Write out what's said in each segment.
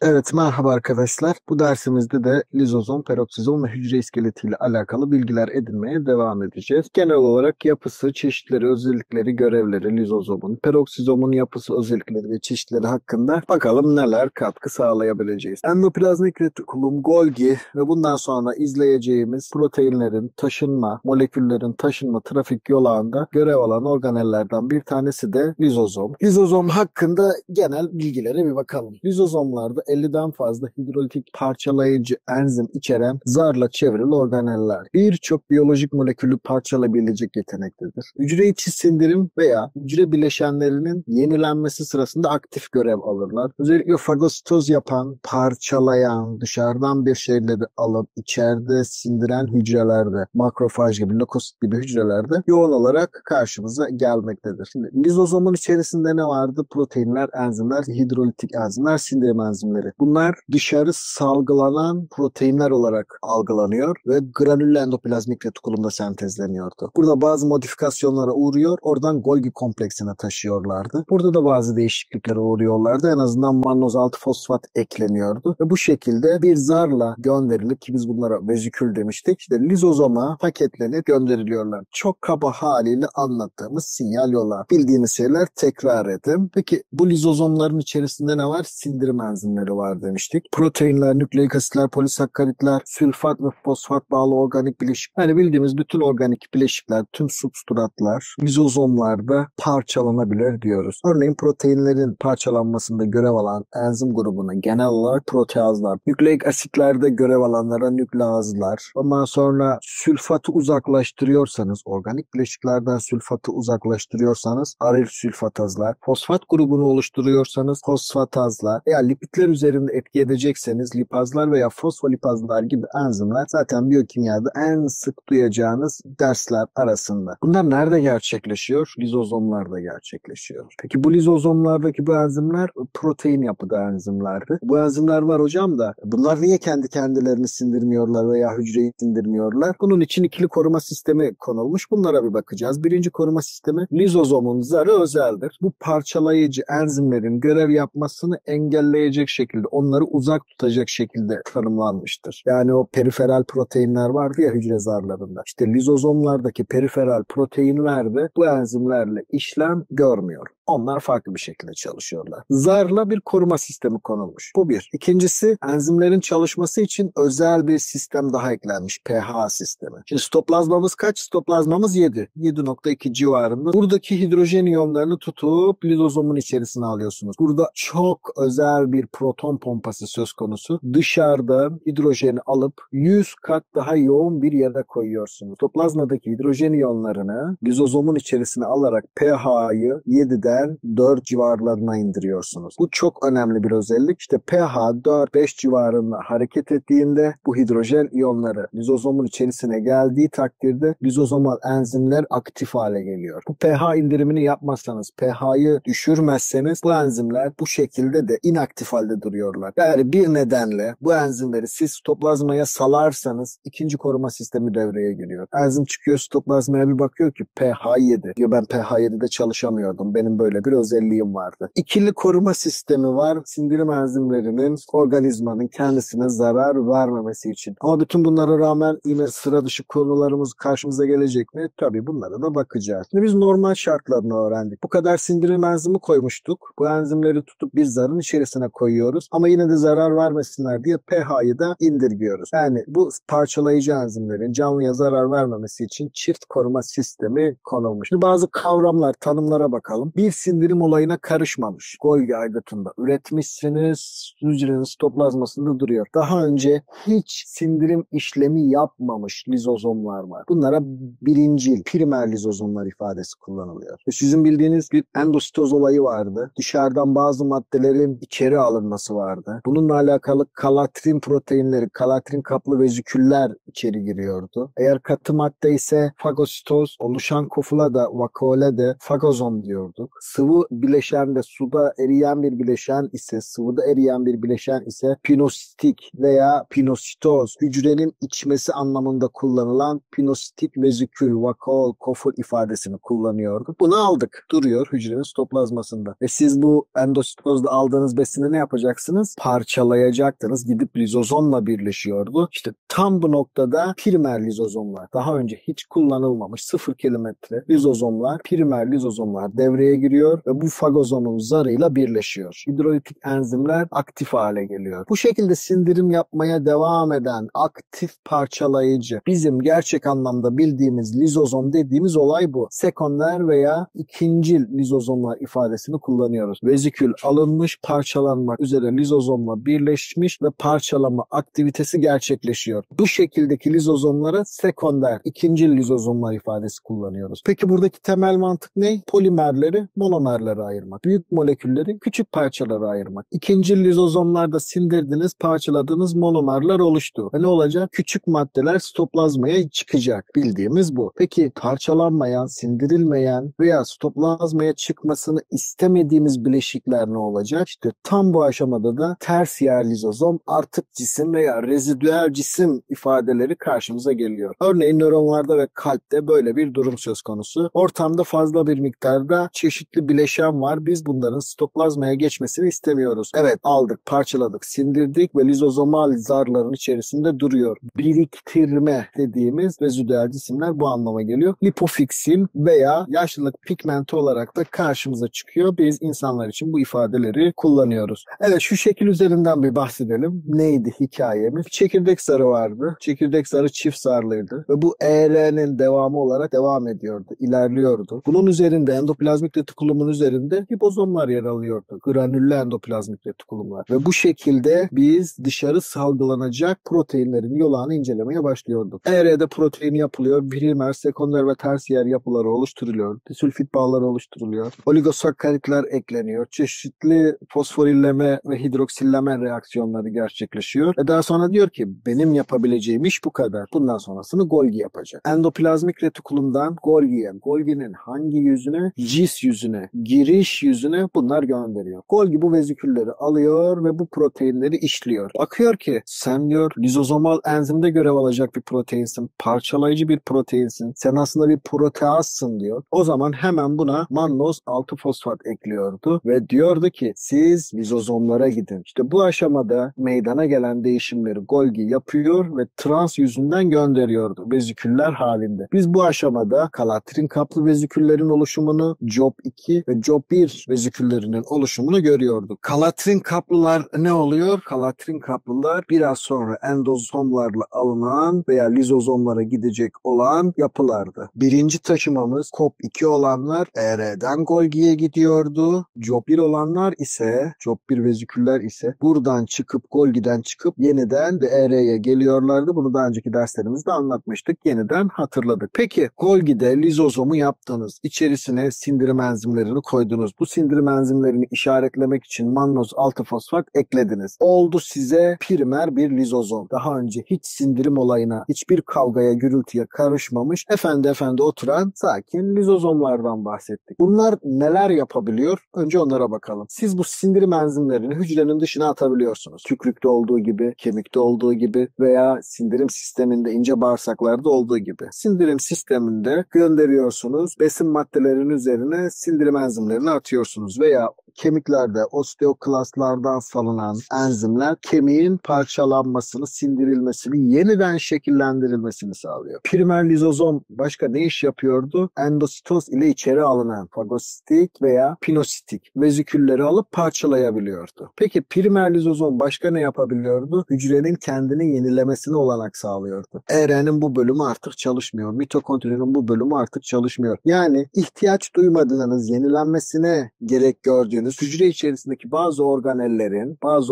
Evet, merhaba arkadaşlar. Bu dersimizde de lizozom, peroksizom ve hücre iskeletiyle alakalı bilgiler edinmeye devam edeceğiz. Genel olarak yapısı, çeşitleri, özellikleri, görevleri lizozomun, peroksizomun yapısı, özellikleri ve çeşitleri hakkında bakalım neler katkı sağlayabileceğiz. Endoplazmik retikulum, Golgi ve bundan sonra izleyeceğimiz proteinlerin taşınma, moleküllerin taşınma trafik yolu ağında görev alan organellerden bir tanesi de lizozom. Lizozom hakkında genel bilgilere bir bakalım. Lizozomlarda 50'den fazla hidrolitik parçalayıcı enzim içeren zarla çevrili organeller. Birçok biyolojik molekülü parçalayabilecek yetenektedir. Hücre içi sindirim veya hücre bileşenlerinin yenilenmesi sırasında aktif görev alırlar. Özellikle fagositoz yapan, parçalayan, dışarıdan bir şeyleri alıp içeride sindiren hücrelerde, makrofaj gibi, lökosit gibi hücrelerde yoğun olarak karşımıza gelmektedir. Şimdi lizozomun içerisinde ne vardı? Proteinler, enzimler, hidrolitik enzimler, sindirim enzimleri. Bunlar dışarı salgılanan proteinler olarak algılanıyor ve granüllü endoplazmik retikulumda sentezleniyordu. Burada bazı modifikasyonlara uğruyor, oradan Golgi kompleksine taşıyorlardı. Burada da bazı değişikliklere uğruyorlardı. En azından mannoz 6 fosfat ekleniyordu ve bu şekilde bir zarla gönderilip, ki biz bunlara vezikül demiştik, işte lizozoma paketlenip gönderiliyorlar. Çok kaba haliyle anlattığımız sinyal yollar. Bildiğiniz şeyler tekrar edin. Peki bu lizozomların içerisinde ne var? Sindirim enzimleri var demiştik. Proteinler, nükleik asitler, polisakkaritler, sülfat ve fosfat bağlı organik bileşik. Yani bildiğimiz bütün organik bileşikler, tüm substratlar lizozomlarda parçalanabilir diyoruz. Örneğin proteinlerin parçalanmasında görev alan enzim grubuna genel olarak proteazlar, nükleik asitlerde görev alanlara nükleazlar. Ondan sonra sülfatı uzaklaştırıyorsanız, organik bileşiklerden sülfatı uzaklaştırıyorsanız aril sülfatazlar, fosfat grubunu oluşturuyorsanız fosfatazlar veya lipidler üzerinde etki edecekseniz lipazlar veya fosfolipazlar gibi enzimler zaten biyokimyada en sık duyacağınız dersler arasında. Bunlar nerede gerçekleşiyor? Lizozomlarda gerçekleşiyor. Peki bu lizozomlardaki bu enzimler protein yapıda enzimlerdi. Bu enzimler var hocam da bunlar niye kendi kendilerini sindirmiyorlar veya hücreyi sindirmiyorlar? Bunun için ikili koruma sistemi konulmuş. Bunlara bir bakacağız. Birinci koruma sistemi, lizozomun zarı özeldir. Bu parçalayıcı enzimlerin görev yapmasını engelleyecek şekilde, onları uzak tutacak şekilde tanımlanmıştır. Yani o periferal proteinler vardı ya hücre zarlarında. İşte lizozomlardaki periferal proteinler de bu enzimlerle işlem görmüyor. Onlar farklı bir şekilde çalışıyorlar. Zarla bir koruma sistemi konulmuş. Bu bir. İkincisi, enzimlerin çalışması için özel bir sistem daha eklenmiş. pH sistemi. Şimdi sitoplazmamız kaç? Sitoplazmamız 7. 7,2 civarında. Buradaki hidrojen iyonlarını tutup lizozomun içerisine alıyorsunuz. Burada çok özel bir proton pompası söz konusu. Dışarıda hidrojeni alıp 100 kat daha yoğun bir yere koyuyorsunuz. Sitoplazmadaki hidrojen iyonlarını lizozomun içerisine alarak pH'yı 7'den 4 civarlarına indiriyorsunuz. Bu çok önemli bir özellik. İşte pH 4-5 civarında hareket ettiğinde bu hidrojen iyonları lizozomun içerisine geldiği takdirde lizozomal enzimler aktif hale geliyor. Bu pH indirimini yapmazsanız, pH'yı düşürmezseniz bu enzimler bu şekilde de inaktif halde duruyorlar. Yani bir nedenle bu enzimleri siz sitoplazmaya salarsanız ikinci koruma sistemi devreye giriyor. Enzim çıkıyor sitoplazmaya bir bakıyor ki pH 7. Diyor ben pH 7'de çalışamıyordum. Benim böyle bir özelliğim vardı. İkili koruma sistemi var. Sindirim enzimlerinin organizmanın kendisine zarar vermemesi için. Ama bütün bunlara rağmen yine sıra dışı konularımız karşımıza gelecek mi? Tabii bunlara da bakacağız. Şimdi biz normal şartlarını öğrendik. Bu kadar sindirim enzimi koymuştuk. Bu enzimleri tutup bir zarın içerisine koyuyoruz. Ama yine de zarar vermesinler diye pH'yı da indirgiyoruz. Yani bu parçalayıcı enzimlerin canlıya zarar vermemesi için çift koruma sistemi konulmuş. Şimdi bazı kavramlar, tanımlara bakalım. Bir sindirim olayına karışmamış. Golgi aygıtında üretmişsiniz, hücrenin sitoplazmasında duruyor. Daha önce hiç sindirim işlemi yapmamış lizozomlar var. Bunlara birincil, primer lizozomlar ifadesi kullanılıyor. Sizin bildiğiniz bir endositoz olayı vardı. Dışarıdan bazı maddelerin içeri alınması vardı. Bununla alakalı kalatrin proteinleri, kalatrin kaplı veziküller içeri giriyordu. Eğer katı madde ise fagositoz, oluşan kofula da vakuole de fagozom diyorduk. Sıvı bileşen de suda eriyen bir bileşen ise, sıvıda eriyen bir bileşen ise pinositik veya pinositoz, hücrenin içmesi anlamında kullanılan pinositik vezikül, vakuol, koful ifadesini kullanıyorduk. Bunu aldık. Duruyor hücrenin sitoplazmasında. Ve siz bu endositozda aldığınız besini ne yapacaksınız? yapacaksınız? Parçalayacaktınız. Gidip lizozomla birleşiyordu. İşte tam bu noktada primer lizozomlar, daha önce hiç kullanılmamış 0 kilometre lizozomlar, primer lizozomlar devreye giriyor ve bu fagozomun zarıyla birleşiyor. Hidrolitik enzimler aktif hale geliyor. Bu şekilde sindirim yapmaya devam eden aktif parçalayıcı, bizim gerçek anlamda bildiğimiz lizozom dediğimiz olay bu. Sekonder veya ikincil lizozomlar ifadesini kullanıyoruz. Vezikül alınmış, parçalanmak üzere lizozomla birleşmiş ve parçalama aktivitesi gerçekleşiyor. Bu şekildeki lizozomlara sekonder, ikincil lizozomlar ifadesi kullanıyoruz. Peki buradaki temel mantık ne? Polimerleri monomerlere ayırmak. Büyük molekülleri küçük parçalara ayırmak. İkincil lizozomlarda sindirdiniz, parçaladığınız monomerler oluştu. Ve ne olacak? Küçük maddeler sitoplazmaya çıkacak. Bildiğimiz bu. Peki parçalanmayan, sindirilmeyen veya sitoplazmaya çıkmasını istemediğimiz bileşikler ne olacak? İşte tam bu aşamada da tersiyer lizozom, artık cisim veya rezidüel cisim ifadeleri karşımıza geliyor. Örneğin nöronlarda ve kalpte böyle bir durum söz konusu. Ortamda fazla bir miktarda çeşitli bileşen var. Biz bunların sitoplazmaya geçmesini istemiyoruz. Evet, aldık, parçaladık, sindirdik ve lizozomal zarların içerisinde duruyor. Biriktirme dediğimiz rezidüel cisimler bu anlama geliyor. Lipofiksin veya yaşlılık pigmenti olarak da karşımıza çıkıyor. Biz insanlar için bu ifadeleri kullanıyoruz. Evet, şu şekil üzerinden bir bahsedelim. Neydi hikayemiz? Çekirdek zarı vardı. Çekirdek zarı çift zarlıydı ve bu ER'nin devamı olarak devam ediyordu, ilerliyordu. Bunun üzerinde endoplazmik retikulumun üzerinde ribozomlar yer alıyordu. Granüllü endoplazmik retikulumlar. Ve bu şekilde biz dışarı salgılanacak proteinlerin yolağını incelemeye başlıyorduk. ER'de protein yapılıyor. Primer, sekonder ve tersiyer yapıları oluşturuluyor. Disülfit bağları oluşturuluyor. Oligosakkaritler ekleniyor. Çeşitli fosforilleme ve hidroksilleme reaksiyonları gerçekleşiyor. Ve daha sonra diyor ki benim yapabileceğim iş bu kadar. Bundan sonrasını Golgi yapacak. Endoplazmik retikulumdan Golgi'ye, Golgi'nin hangi yüzüne? Cis yüzüne, giriş yüzüne bunlar gönderiyor. Golgi bu vezikülleri alıyor ve bu proteinleri işliyor. Bakıyor ki sen diyor lizozomal enzimde görev alacak bir proteinsin, parçalayıcı bir proteinsin, sen aslında bir proteazsın diyor. O zaman hemen buna mannoz 6 fosfat ekliyordu ve diyordu ki siz lizozomlara gidin. İşte bu aşamada meydana gelen değişimleri Golgi yapıyor ve trans yüzünden gönderiyordu veziküller halinde. Biz bu aşamada kalatrin kaplı veziküllerin oluşumunu, COP2 ve COP1 veziküllerinin oluşumunu görüyorduk. Kalatrin kaplılar ne oluyor? Kalatrin kaplılar biraz sonra endozomlarla alınan veya lizozomlara gidecek olan yapılardı. Birinci taşımamız COP2 olanlar ER'den Golgi'ye gidiyordu. COP1 olanlar ise, COP1 veziküller ise buradan çıkıp Golgi'den çıkıp yeniden de ER'ye geliyorlardı. Bunu daha önceki derslerimizde anlatmıştık. Yeniden hatırladık. Peki Golgi'de lizozomu yaptınız. İçerisine sindirim enzimlerini koydunuz. Bu sindirim enzimlerini işaretlemek için mannoz 6 fosfat eklediniz. Oldu size primer bir lizozom. Daha önce hiç sindirim olayına, hiçbir kavgaya, gürültüye karışmamış, efendi oturan sakin lizozomlardan bahsettik. Bunlar neler yapabiliyor? Önce onlara bakalım. Siz bu sindirim enzimlerini hücrenin dışına atabiliyorsunuz. Tükrükte olduğu gibi, kemikte olduğu gibi veya sindirim sisteminde, ince bağırsaklarda olduğu gibi. Sindirim sisteminde gönderiyorsunuz. Besin maddelerinin üzerine sindirim enzimlerini atıyorsunuz veya kemiklerde osteoklastlardan salınan enzimler kemiğin parçalanmasını, sindirilmesini, yeniden şekillendirilmesini sağlıyor. Primer lizozom başka ne iş yapıyordu? Endositoz ile içeri alınan fagositik veya pinositik vezikülleri alıp parçalayabiliyordu. Peki primer lizozom başka ne yapabiliyordu? Hücrenin kendini yenilemesine olanak sağlıyordu. ER'nin bu bölümü artık çalışmıyor. Mitokondrinin bu bölümü artık çalışmıyor. Yani ihtiyaç duymadığınız, yenilenmesine gerek gördüğünüz hücre içerisindeki bazı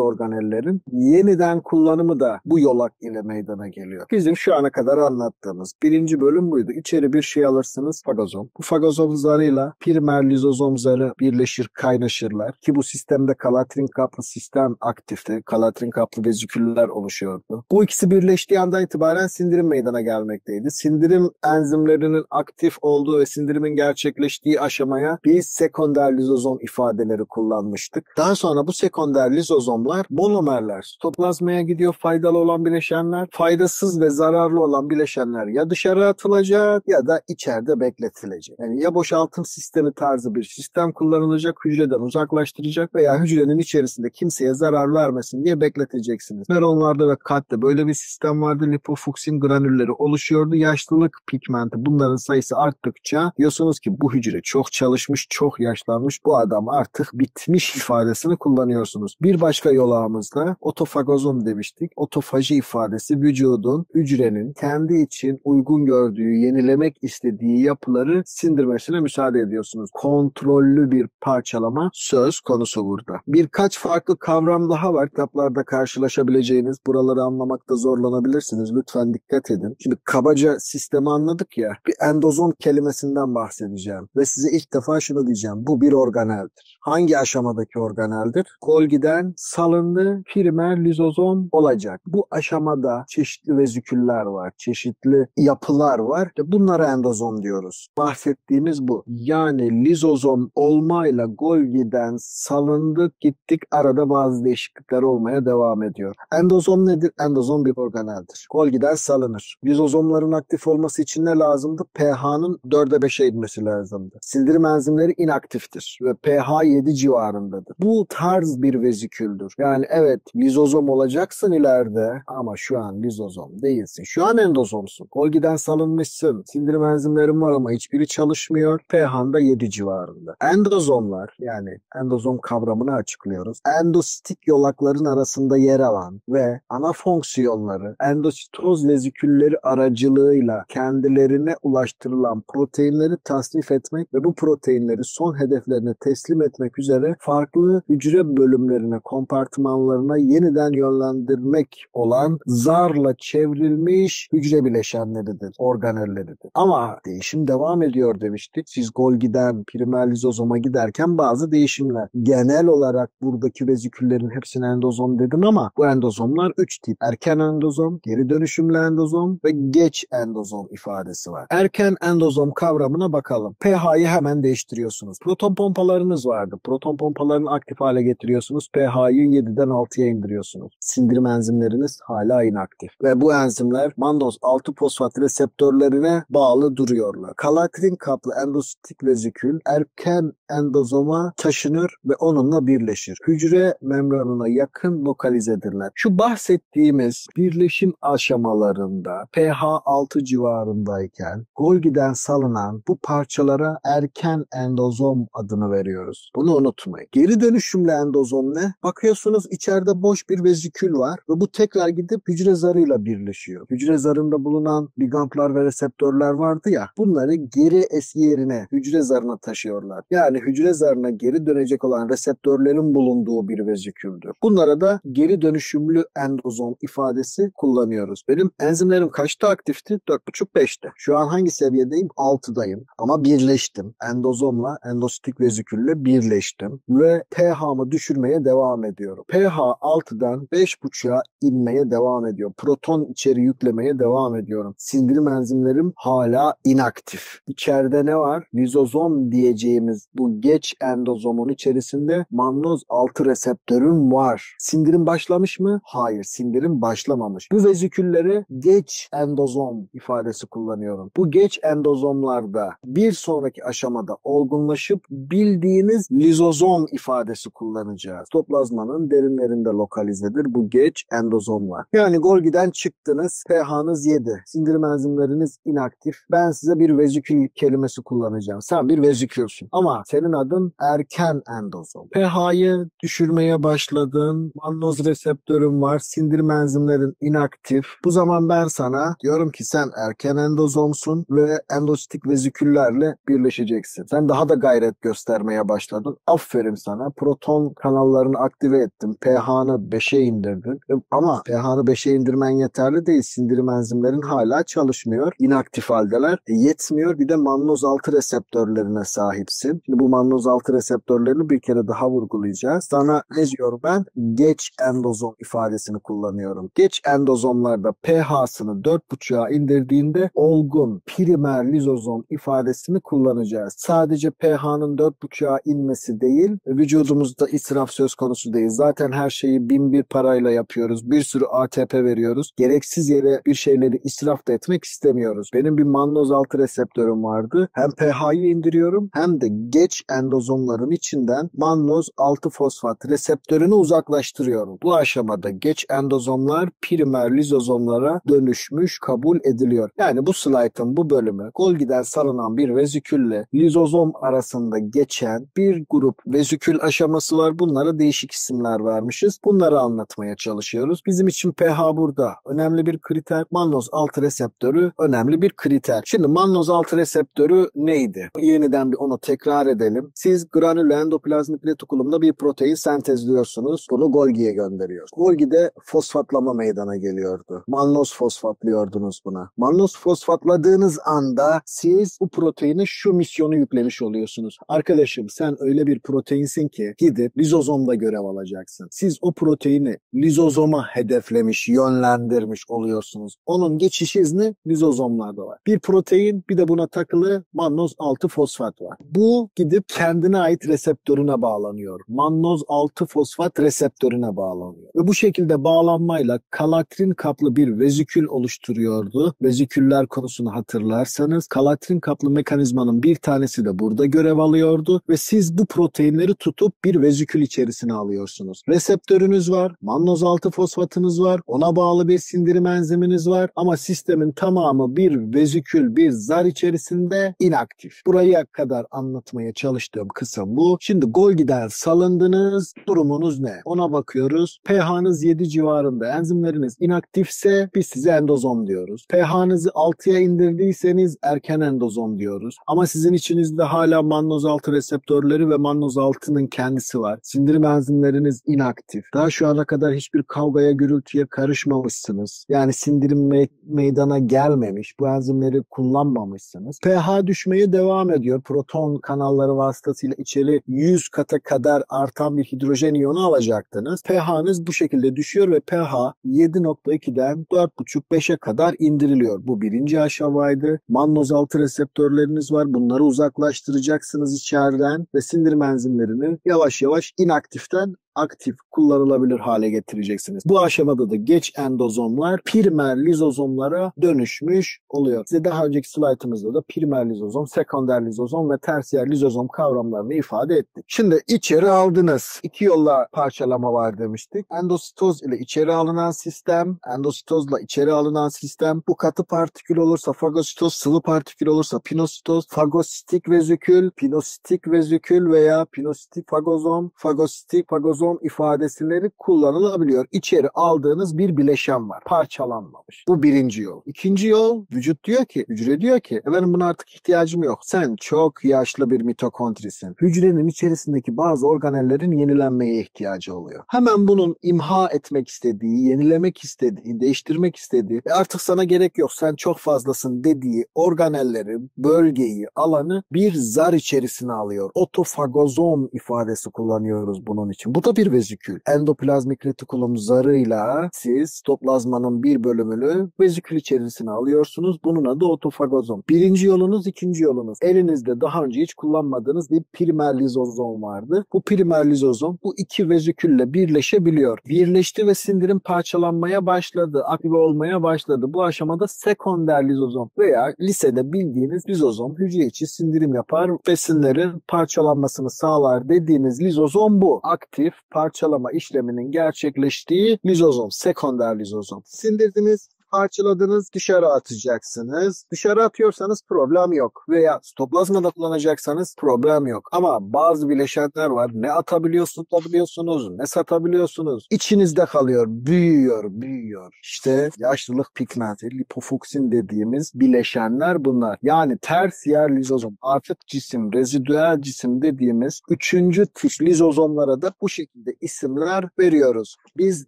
organellerin yeniden kullanımı da bu yolak ile meydana geliyor. Bizim şu ana kadar anlattığımız birinci bölüm buydu. İçeri bir şey alırsınız, fagozom. Bu fagozom zarıyla primer lizozom zarı birleşir, kaynaşırlar ki bu sistemde kalatrin kaplı sistem aktifti. Kalatrin kaplı veziküller oluşuyordu. Bu ikisi birleştiği andan itibaren sindirim meydana gelmekteydi. Sindirim enzimlerinin aktif olduğu ve sindirimin gerçekleştiği aşamaya biz sekonder lizozom ifadeleri kullanmıştık. Daha sonra bu sekonder lizozomlar monomerler, sitoplazmaya gidiyor faydalı olan bileşenler, faydasız ve zararlı olan bileşenler ya dışarı atılacak ya da içeride bekletilecek. Yani ya boşaltım sistemi tarzı bir sistem kullanılacak, hücreden uzaklaştıracak veya hücrenin içerisinde içerisinde kimseye zarar vermesin diye bekleteceksiniz. Nöronlarda ve kalpte böyle bir sistem vardı. Lipofuksin granülleri oluşuyordu. Yaşlılık pigmenti bunların sayısı arttıkça diyorsunuz ki bu hücre çok çalışmış, çok yaşlanmış, bu adam artık bitmiş ifadesini kullanıyorsunuz. Bir başka yolağımızda otofagozom demiştik. Otofaji ifadesi vücudun, hücrenin kendi için uygun gördüğü, yenilemek istediği yapıları sindirmesine müsaade ediyorsunuz. Kontrollü bir parçalama söz konusu burada. Birkaç farklı kavram daha var. Kitaplarda karşılaşabileceğiniz. Buraları anlamakta zorlanabilirsiniz. Lütfen dikkat edin. Şimdi kabaca sistemi anladık ya. Bir endozom kelimesinden bahsedeceğim. Ve size ilk defa şunu diyeceğim. Bu bir organeldir. Hangi aşamadaki organeldir? Golgi'den salındı primer lizozom olacak. Bu aşamada çeşitli veziküller var. Çeşitli yapılar var. Bunlara endozom diyoruz. Bahsettiğimiz bu. Yani lizozom olmayla Golgi'den salındık gittik. Arada bazı değişiklikler olmaya devam ediyor. Endozom nedir? Endozom bir organeldir. Golgi'den salınır. Lizozomların aktif olması için ne lazımdı? pH'nın 4'e 5'e inmesi lazımdı. Sindirim enzimleri inaktiftir ve pH 7 civarındadır. Bu tarz bir veziküldür. Yani evet lizozom olacaksın ileride ama şu an lizozom değilsin. Şu an endozomsun. Golgi'den salınmışsın. Sindirim enzimlerin var ama hiçbiri çalışmıyor. pH'nda 7 civarında. Endozomlar yani endozom kavramını açıklıyoruz. Endositik yolakların arasında yer alan ve ana fonksiyonları endositoz vezikülleri aracılığıyla kendilerine ulaştırılan proteinleri tasnif etmek ve bu proteinleri son hedeflerine teslim etmek üzere farklı hücre bölümlerine, kompartımanlarına yeniden yönlendirmek olan zarla çevrilmiş hücre bileşenleridir, organelleridir. Ama değişim devam ediyor demiştik. Siz Golgi'den primer lizozoma giderken bazı değişimler. Genel olarak buradaki veziküllerin hepsine endozom dedim ama bu endozomlar 3 tip. Erken endozom, geri dönüşümlü endozom ve geç endozom ifadesi var. Erken endozom kavramına bakalım. pH'yı hemen değiştiriyorsunuz. Proton pompalarınız vardı. Proton pompalarını aktif hale getiriyorsunuz. pH'yı 7'den 6'ya indiriyorsunuz. Sindirim enzimleriniz hala inaktif. Ve bu enzimler mannoz 6 fosfat reseptörlerine bağlı duruyorlar. Kalaktin kaplı endositik vezikül erken endozoma taşınır ve onunla birleşir. Hücre membranına yakın lokalizedirler. Şu bahsettiğimiz birleşim aşamalarında pH 6 civarındayken Golgi'den salınan bu parçalara erken endozom adını veriyoruz. Bunu unutmayın. Geri dönüşümlü endozom ne? Bakıyorsunuz içeride boş bir vezikül var ve bu tekrar gidip hücre zarıyla birleşiyor. Hücre zarında bulunan ligandlar ve reseptörler vardı ya, bunları geri eski yerine, hücre zarına taşıyorlar. Yani hücre zarına geri dönecek olan reseptörlerin bulunduğu bir veziküldür. Bunlara da geri dönüşümlü endozom ifadesi kullanıyoruz. Benim enzimlerim kaçta aktifti? 4,5-5'te. Şu an hangi seviyedeyim? 6'dayım. Ama birleştim. Endozomla, endositik vezikülle birleştim. Ve pH'mı düşürmeye devam ediyorum. pH 6'dan 5,5'a inmeye devam ediyor. Proton içeri yüklemeye devam ediyorum. Sindirim enzimlerim hala inaktif. İçeride ne var? Lizozom diyeceğimiz bu geç endozomun içerisinde mannoz 6 reseptörüm var. Sindirim başlamış mı? Hayır, sindirim başlamamış. Bu vezikülleri geç endozom ifadesi kullanıyorum. Bu geç endozomlarda bir sonraki aşamada olgunlaşıp bildiğiniz lizozom ifadesi kullanacağız. Sitoplazmanın derinlerinde lokalizedir bu geç endozomlar. Yani Golgi'den çıktınız, pH'nız 7. Sindirim enzimleriniz inaktif. Ben size bir vezikül kelimesi kullanacağım. Sen bir vezikülsün. Ama senin adın erken endozom. pH'yı düşürmeye başladın. Mannoz reseptörün var. Sindirim enzimlerin inaktif. Bu zaman ben sana diyorum ki sen erken endozomsun ve endositik veziküllerle birleşeceksin. Sen daha da gayret göstermeye başladın. Aferin sana. Proton kanallarını aktive ettin. pH'nı 5'e indirdin. Ama pH'nı 5'e indirmen yeterli değil. Sindirim enzimlerin hala çalışmıyor. İnaktif haldeler. Yetmiyor. Bir de mannoz 6 reseptörlerine sahipsin. Şimdi bu mannoz 6 reseptörlerini bir kere daha vurgulayacağız. Sana ne diyorum ben? Geç endozom ifadesini kullanıyorum. Geç endozomlarda pH'sını 4,5'a indirdiğinde olgun primer lizozom ifadesini kullanacağız. Sadece pH'nın 4,5'a inmesi değil, vücudumuzda israf söz konusu değil. Zaten her şeyi bin bir parayla yapıyoruz. Bir sürü ATP veriyoruz. Gereksiz yere bir şeyleri israf da etmek istemiyoruz. Benim bir mannoz 6 reseptörüm vardı. Hem pH'yı indiriyorum hem de geç endozomların içinden mannoz 6 fosfat reseptörünü uzaklaştırıyor. Bu aşamada geç endozomlar primer lizozomlara dönüşmüş kabul ediliyor. Yani bu slaytın bu bölümü Golgi'den salınan bir vezikülle lizozom arasında geçen bir grup vezikül aşaması var. Bunlara değişik isimler vermişiz. Bunları anlatmaya çalışıyoruz. Bizim için pH burada önemli bir kriter. Mannose 6 reseptörü önemli bir kriter. Şimdi Mannose 6 reseptörü neydi? Yeniden bir onu tekrar edelim. Siz granüle endoplazmik retikulumda bir protein sentezliyorsunuz. Bunu Golgi'ye gönderiyorsunuz. Golgi'de fosfatlama meydana geliyordu. Mannose fosfatlıyordunuz buna. Mannose fosfatladığınız anda siz bu proteine şu misyonu yüklemiş oluyorsunuz. Arkadaşım sen öyle bir proteinsin ki gidip lizozomda görev alacaksın. Siz o proteini lizozoma hedeflemiş, yönlendirmiş oluyorsunuz. Onun geçiş izni lizozomlarda var. Bir protein bir de buna takılı mannose 6 fosfat var. Bu gidip kendine ait reseptörüne bağlanıyor. Mannose 6 fosfat reseptörüne bağlanıyor. Ve bu şekilde bağlanmayla kalatrin kaplı bir vezikül oluşturuyordu. Veziküller konusunu hatırlarsanız kalatrin kaplı mekanizmanın bir tanesi de burada görev alıyordu ve siz bu proteinleri tutup bir vezikül içerisine alıyorsunuz. Reseptörünüz var, mannose 6 fosfatınız var, ona bağlı bir sindirim enziminiz var ama sistemin tamamı bir vezikül, bir zar içerisinde inaktif. Buraya kadar anlatmaya çalıştığım kısım bu. Şimdi Golgi'den salındınız, durumunuz ne? Ona bakıyoruz. pH'nız 7 civarında, enzimleriniz inaktifse biz size endozom diyoruz. pH'nızı 6'ya indirdiyseniz erken endozom diyoruz. Ama sizin içinizde hala mannose 6 reseptörleri ve mannose 6'nın kendisi var. Sindirim enzimleriniz inaktif. Daha şu ana kadar hiçbir kavgaya, gürültüye karışmamışsınız. Yani sindirim meydana gelmemiş. Bu enzimleri kullanmamışsınız. pH düşmeye devam ediyor. Proton kanalları vasıtasıyla içeri 100 kata kadar artan bir hidrojen iyonu alacaktınız. pH'nız bu şekilde düşüyor ve pH 7.2'den 4.5-5'e kadar indiriliyor. Bu birinci aşamaydı. Mannose 6 reseptörleriniz var. Bunları uzaklaştıracaksınız içeriden ve sindirim enzimlerini yavaş yavaş inaktiften aktif kullanılabilir hale getireceksiniz. Bu aşamada da geç endozomlar primer lizozomlara dönüşmüş oluyor. Size daha önceki slaytımızda da primer lizozom, sekonder lizozom ve tersiyer lizozom kavramlarını ifade ettik. Şimdi içeri aldınız. İki yolla parçalama var demiştik. Endositoz ile içeri alınan sistem, endositozla içeri alınan sistem. Bu katı partikül olursa fagositoz, sıvı partikül olursa pinositoz, fagositik vezikül, pinositik vezikül veya pinositik fagozom, fagositik fagozom ifadeleri kullanılabiliyor. İçeri aldığınız bir bileşen var. Parçalanmamış. Bu birinci yol. İkinci yol, vücut diyor ki, hücre diyor ki benim buna artık ihtiyacım yok. Sen çok yaşlı bir mitokondrisin. Hücrenin içerisindeki bazı organellerin yenilenmeye ihtiyacı oluyor. Hemen bunun imha etmek istediği, yenilemek istediği, değiştirmek istediği ve artık sana gerek yok sen çok fazlasın dediği organellerin bölgeyi, alanı bir zar içerisine alıyor. Otofagozom ifadesi kullanıyoruz bunun için. Bu da bir vezikül. Endoplazmik retikulum zarıyla siz sitoplazmanın bir bölümünü vezikül içerisine alıyorsunuz. Bunun adı otofagozom. Birinci yolunuz, ikinci yolunuz. Elinizde daha önce hiç kullanmadığınız bir primer lizozom vardı. Bu primer lizozom bu iki vezikülle birleşebiliyor. Birleşti ve sindirim parçalanmaya başladı. Aktive olmaya başladı. Bu aşamada sekonder lizozom veya lisede bildiğiniz lizozom hücre içi sindirim yapar, besinlerin parçalanmasını sağlar dediğimiz lizozom bu. Aktif parçalama işleminin gerçekleştiği lizozom, sekonder lizozom. Sindirdiniz, parçaladınız, dışarı atacaksınız. Dışarı atıyorsanız problem yok. Veya sitoplazmada kullanacaksanız problem yok. Ama bazı bileşenler var. Ne atabiliyorsunuz, ne satabiliyorsunuz. İçinizde kalıyor, büyüyor. İşte yaşlılık pigmenti, lipofuksin dediğimiz bileşenler bunlar. Yani tersiyer lizozom, artık cisim, rezidüel cisim dediğimiz üçüncü tip lizozomlara da bu şekilde isimler veriyoruz. Biz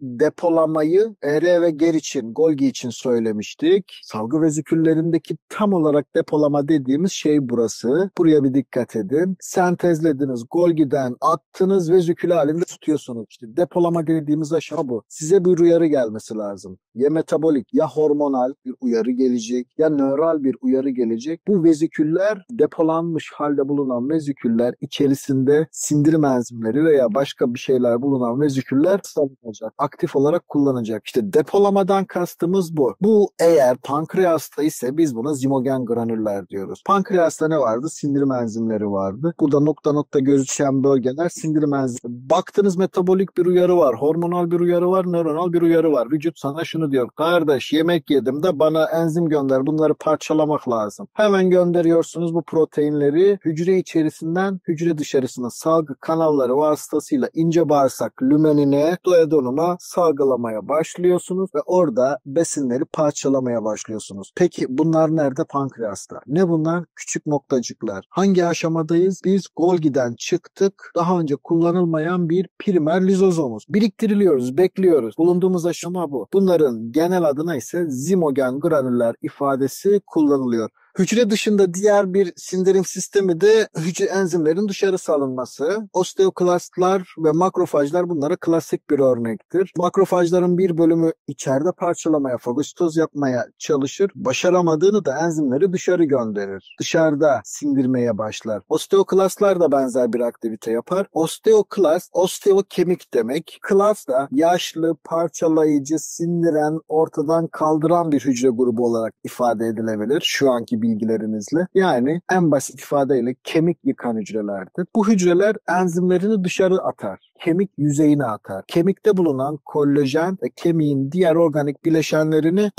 depolamayı ER ve GER için, Golgi için söylemiştik. Salgı veziküllerindeki tam olarak depolama dediğimiz şey burası. Buraya bir dikkat edin. Sentezlediniz, Golgi'den attınız, vezikül halinde tutuyorsunuz. İşte depolama dediğimiz aşama bu. Size bir uyarı gelmesi lazım. Ya metabolik, ya hormonal bir uyarı gelecek, ya nöral bir uyarı gelecek. Bu veziküller, depolanmış halde bulunan veziküller içerisinde sindirim enzimleri veya başka bir şeyler bulunan veziküller salınacak. Aktif olarak kullanacak. İşte depolamadan kastımız bu. bu. Bu eğer pankreasta ise biz buna zimogen granüller diyoruz. Pankreasta ne vardı? Sindirim enzimleri vardı. Burada nokta nokta gözüken bölgeler sindirim enzimleri. Baktınız metabolik bir uyarı var, hormonal bir uyarı var, nöronal bir uyarı var. Vücut sana şunu diyor. Kardeş yemek yedim de bana enzim gönder. Bunları parçalamak lazım. Hemen gönderiyorsunuz bu proteinleri hücre içerisinden hücre dışarısına salgı kanalları vasıtasıyla ince bağırsak lümenine, duodenuma salgılamaya başlıyorsunuz ve orada besinleri parçalamaya başlıyorsunuz. Peki bunlar nerede? Pankreasta. Ne bunlar? Küçük noktacıklar. Hangi aşamadayız? Biz Golgi'den çıktık. Daha önce kullanılmayan bir primer lizozomuz. Biriktiriliyoruz, bekliyoruz. Bulunduğumuz aşama bu. Bunların genel adına ise zimogen granüller ifadesi kullanılıyor. Hücre dışında diğer bir sindirim sistemi de hücre enzimlerin dışarı salınması. Osteoklastlar ve makrofajlar bunlara klasik bir örnektir. Makrofajların bir bölümü içeride parçalamaya, fagositoz yapmaya çalışır. Başaramadığını da enzimleri dışarı gönderir. Dışarıda sindirmeye başlar. Osteoklastlar da benzer bir aktivite yapar. Osteoklast, osteo kemik demek. Klast da yaşlı, parçalayıcı, sindiren, ortadan kaldıran bir hücre grubu olarak ifade edilebilir. Şu anki bilgilerinizle. Yani en basit ifadeyle kemik yıkan hücrelerdir. Bu hücreler enzimlerini dışarı atar. Kemik yüzeyine atar. Kemikte bulunan kollajen ve kemiğin diğer organik bileşenlerini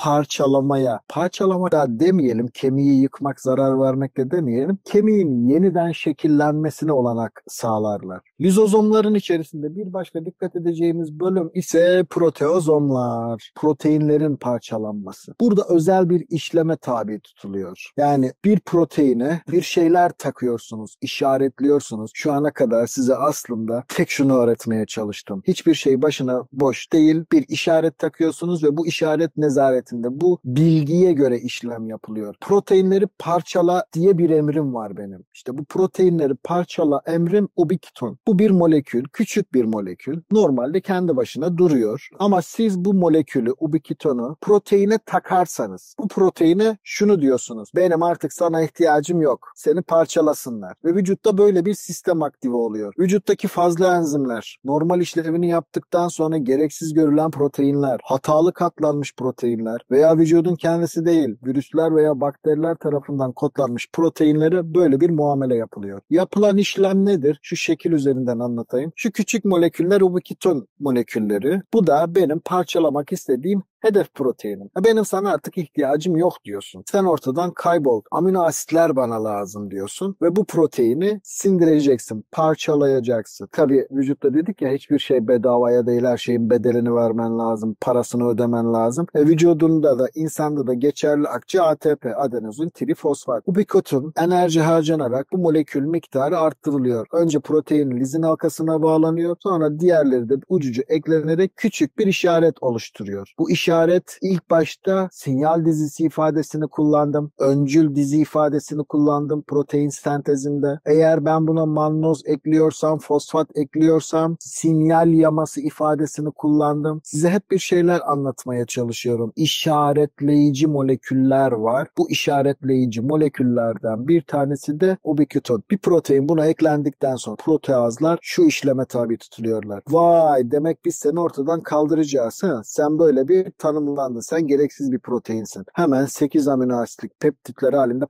parçalama da demeyelim, kemiği yıkmak, zarar vermek de demeyelim, kemiğin yeniden şekillenmesine olanak sağlarlar. Lizozomların içerisinde bir başka dikkat edeceğimiz bölüm ise proteozomlar. Proteinlerin parçalanması. Burada özel bir işleme tabi tutuluyor. Yani bir proteine bir şeyler takıyorsunuz, işaretliyorsunuz. Şu ana kadar size aslında tek şunu öğretmeye çalıştım. Hiçbir şey başına boş değil. Bir işaret takıyorsunuz ve bu işaret nezaretinde bu bilgiye göre işlem yapılıyor. Proteinleri parçala diye bir emrim var benim. İşte bu proteinleri parçala emrim ubiquitin. Bu bir molekül, küçük bir molekül. Normalde kendi başına duruyor. Ama siz bu molekülü, ubiquitini proteine takarsanız, bu proteine şunu diyorsunuz. Benim artık sana ihtiyacım yok. Seni parçalasınlar. Ve vücutta böyle bir sistem aktive oluyor. Vücuttaki fazla enzimler, normal işlevini yaptıktan sonra gereksiz görülen proteinler, hatalı katlanmış proteinler veya vücudun kendisi değil, virüsler veya bakteriler tarafından kodlanmış proteinlere böyle bir muamele yapılıyor. Yapılan işlem nedir? Şu şekil üzerinden anlatayım. Şu küçük moleküller ubiquitin molekülleri. Bu da benim parçalamak istediğim hedef proteinim. Benim sana artık ihtiyacım yok diyorsun. Sen ortadan kaybol. Amino asitler bana lazım diyorsun. Ve bu proteini sindireceksin. Parçalayacaksın. Tabii vücutta dedik ya hiçbir şey bedavaya değil. Her şeyin bedelini vermen lazım. Parasını ödemen lazım. Vücudunda da insanda da geçerli akçe ATP, adenozin trifosfat. Ubiquitin enerji harcanarak bu molekül miktarı arttırılıyor. Önce protein lizin halkasına bağlanıyor. Sonra diğerleri de ucucu eklenerek küçük bir işaret oluşturuyor. Bu işaret ilk başta sinyal dizisi ifadesini kullandım. Öncül dizi ifadesini kullandım protein sentezinde. Eğer ben buna mannoz ekliyorsam, fosfat ekliyorsam sinyal yaması ifadesini kullandım. Size hep bir şeyler anlatmaya çalışıyorum. İşaretleyici moleküller var. Bu işaretleyici moleküllerden bir tanesi de ubiquitin. Bir protein buna eklendikten sonra proteazlar şu işleme tabi tutuluyorlar. Vay demek biz seni ortadan kaldıracağız. Sen böyle bir tanımlandın. Sen gereksiz bir proteinsin. Hemen 8 amino asitlik peptitler halinde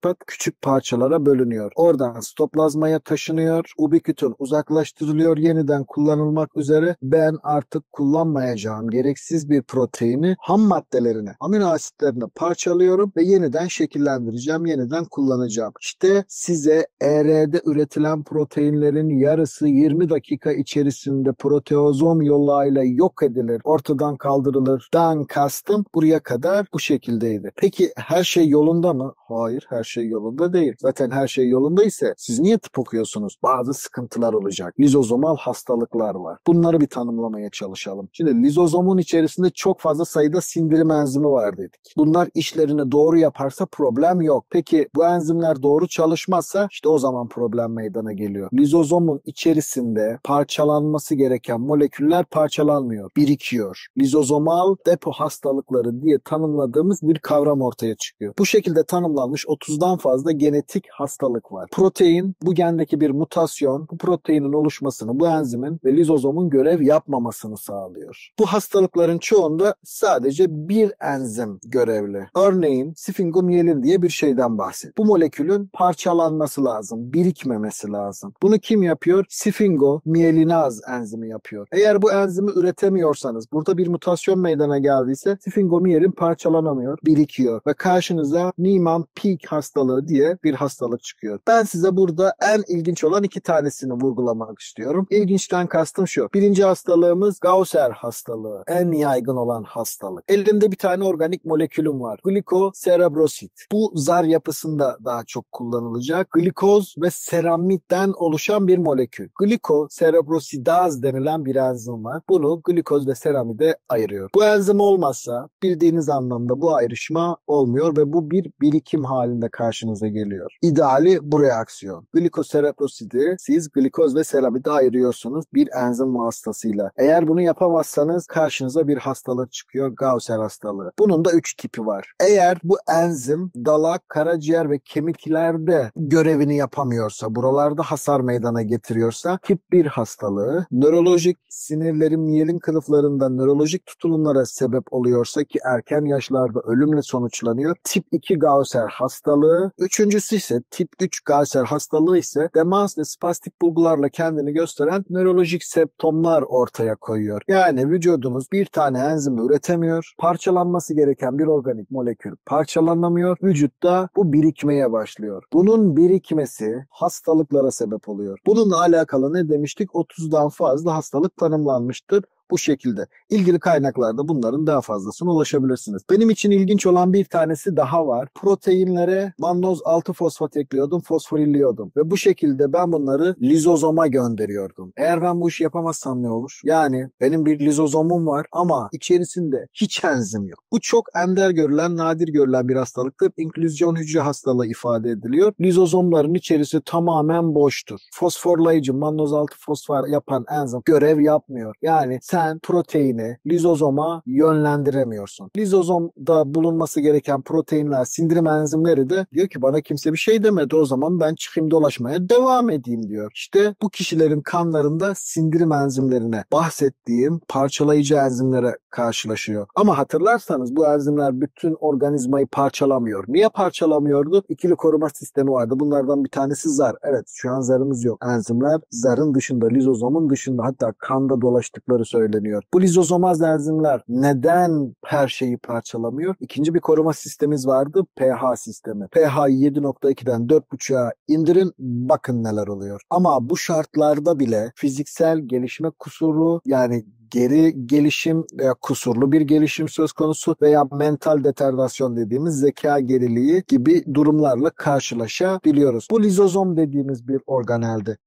pat küçük parçalara bölünüyor. Oradan sitoplazmaya taşınıyor. Ubiquitin uzaklaştırılıyor. Yeniden kullanılmak üzere ben artık kullanmayacağım gereksiz bir proteini ham maddelerine, amino asitlerine parçalıyorum ve yeniden şekillendireceğim. Yeniden kullanacağım. İşte size ER'de üretilen proteinlerin yarısı 20 dakika içerisinde proteozom yoluyla yok edilir. Ortadan kaldırılır. Dan kastım buraya kadar bu şekildeydi. Peki her şey yolunda mı? Hayır, her şey yolunda değil. Zaten her şey yolunda ise siz niye tıp okuyorsunuz? Bazı sıkıntılar olacak. Lizozomal hastalıklar var. Bunları bir tanımlamaya çalışalım. Şimdi lizozomun içerisinde çok fazla sayıda sindirim enzimi var dedik. Bunlar işlerini doğru yaparsa problem yok. Peki bu enzimler doğru çalışmazsa işte o zaman problem meydana geliyor. Lizozomun içerisinde parçalanması gereken moleküller parçalanmıyor, birikiyor. Lizozomal depo hastalıkları diye tanımladığımız bir kavram ortaya çıkıyor. Bu şekilde tanımlanmış tanımlanmış 30'dan fazla genetik hastalık var. Protein bu gendeki bir mutasyon, bu proteinin oluşmasını, bu enzimin ve lizozomun görev yapmamasını sağlıyor. Bu hastalıkların çoğunda sadece bir enzim görevli. Örneğin sfingomiyelin diye bir şeyden bahset. Bu molekülün parçalanması lazım, birikmemesi lazım. Bunu kim yapıyor? Sfingomiyelinaz enzimi yapıyor. Eğer bu enzimi üretemiyorsanız, burada bir mutasyon meydana geldiyse sfingomiyelin parçalanamıyor, birikiyor ve karşınıza Niemann-Pick hastalığı diye bir hastalık çıkıyor. Ben size burada en ilginç olan 2 tanesini vurgulamak istiyorum. İlginçten kastım şu. Birinci hastalığımız Gaucher hastalığı. En yaygın olan hastalık. Elimde bir tane organik molekülüm var. Glikoserebrosit. Bu zar yapısında daha çok kullanılacak. Glikoz ve seramitten oluşan bir molekül. Glikoserebrosidaz denilen bir enzim var. Bunu glikoz ve seramide ayırıyor. Bu enzim olmazsa bildiğiniz anlamda bu ayrışma olmuyor ve bu bir birikim halinde karşınıza geliyor. İdeali bu reaksiyon. Glikoserebrosidi siz glikoz ve seramide ayırıyorsunuz bir enzim vasıtasıyla. Eğer bunu yapamazsanız karşınıza bir hastalık çıkıyor. Gaucher hastalığı. Bunun da 3 tipi var. Eğer bu enzim dalak, karaciğer ve kemiklerde görevini yapamıyorsa, buralarda hasar meydana getiriyorsa tip 1 hastalığı, nörolojik sinirlerin miyelin kılıflarında nörolojik tutulumlara sebep oluyorsa ki erken yaşlarda ölümle sonuçlanıyor. Tip 2 Gaucher hastalığı. Üçüncüsü ise tip 3 Gaucher hastalığı ise demans ve spastik bulgularla kendini gösteren nörolojik semptomlar ortaya koyuyor. Yani vücudumuz bir tane enzim üretemiyor. Parçalanması gereken bir organik molekül parçalanamıyor. Vücutta bu birikmeye başlıyor. Bunun birikmesi hastalıklara sebep oluyor. Bununla alakalı ne demiştik? 30'dan fazla hastalık tanımlanmıştır. Bu şekilde. İlgili kaynaklarda bunların daha fazlasına ulaşabilirsiniz. Benim için ilginç olan bir tanesi daha var. Proteinlere mannoz 6 fosfat ekliyordum, fosforilliyordum. Ve bu şekilde ben bunları lizozoma gönderiyordum. Eğer ben bu işi yapamazsam ne olur? Yani benim bir lizozomum var ama içerisinde hiç enzim yok. Bu çok ender görülen, nadir görülen bir hastalıktır. İnklüzyon hücre hastalığı ifade ediliyor. Lizozomların içerisi tamamen boştur. Fosforlayıcı mannoz 6 fosfor yapan enzim görev yapmıyor. Yani sen proteini lizozoma yönlendiremiyorsun. Lizozomda bulunması gereken proteinler, sindirim enzimleri de diyor ki bana kimse bir şey demedi, o zaman ben çıkayım dolaşmaya devam edeyim diyor. İşte bu kişilerin kanlarında sindirim enzimlerine bahsettiğim parçalayıcı enzimlere karşılaşıyor. Ama hatırlarsanız bu enzimler bütün organizmayı parçalamıyor. Niye parçalamıyordu? İkili koruma sistemi vardı. Bunlardan bir tanesi zar. Evet, şu an zarımız yok. Enzimler zarın dışında, lizozomun dışında, hatta kanda dolaştıkları söyleniyor. Bu lizozomaz enzimler neden her şeyi parçalamıyor? İkinci bir koruma sistemimiz vardı. pH sistemi. pH'yi 7.2'den 4.5'a indirin, bakın neler oluyor. Ama bu şartlarda bile fiziksel gelişme kusuru, yani geri gelişim veya kusurlu bir gelişim söz konusu veya mental deterdasyon dediğimiz zeka geriliği gibi durumlarla karşılaşabiliyoruz. Bu lizozom dediğimiz bir organeldi.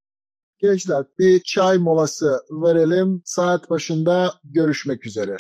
Gençler, bir çay molası verelim. Saat başında görüşmek üzere.